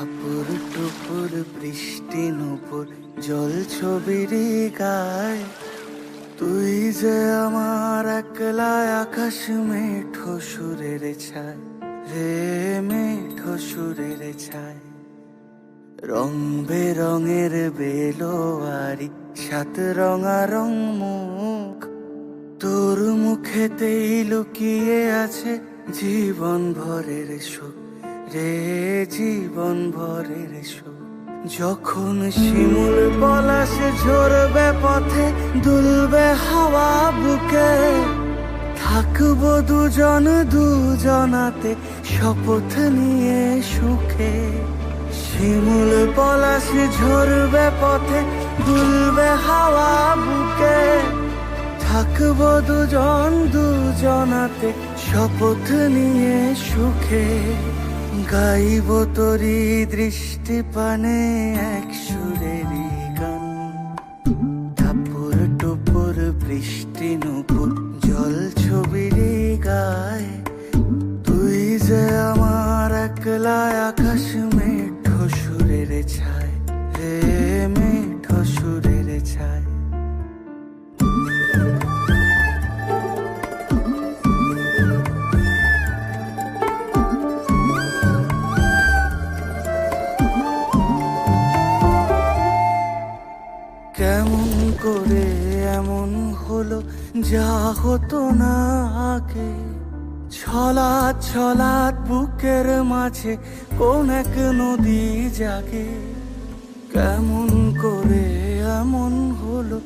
টাপুর টুপুর বৃষ্টি নুপুর জল ছবির গায়, তুই যে আমার একলা আকাশ মেঠো সুরের ছায় রে, মেঠো সুরের ছায়। রং বেরঙের বেলোয়ারি সাত রঙারং মুখ, তোর মুখেতেই লুকিয়ে আছে জীবন ভরের সুখ রে, জীবন ভরের সুখ। যখন শিমুল পলাশ ঝরবে পথে, দুলবে হাওয়া বুকে, থাকবো দুজন দুজনাতে শপথ নিয়ে সুখে। শিমুল পলাশ ঝরবে পথে, দুলবে হাওয়া বুকে, থাকবো দুজন দুজনাতে শপথ নিয়ে সুখে। গাইব তোরি দৃষ্টি পানে এক সুরেরই গান, টাপুর টুপুর বৃষ্টি নুপুর জল ছবির গায়, তুই যে আমার একলা আকাশ মেঠো সুরের ছায় রে, মেঠো সুরের ছায়। কেমন করে এমন হলো যা হতো না আগে, ছলাৎ ছলাৎ বুকের মাঝে কোন এক নদী জাগে। কেমন করে এমন হলো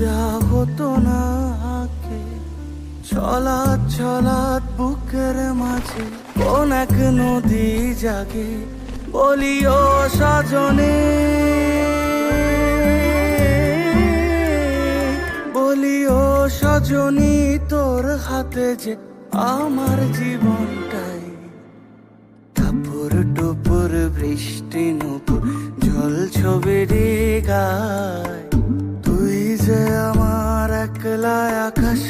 যা হতো না আগে, ছলাৎ ছলাৎ বুকের মাঝে কোন এক নদী জাগে। বলিও সজনে, বলিও সজনী, তোর হাতে যে আমার জীবনটাই। টাপুর টুপুর বৃষ্টি নুপুর জল ছবির গায়, তুই যে আমার একলা আকাশ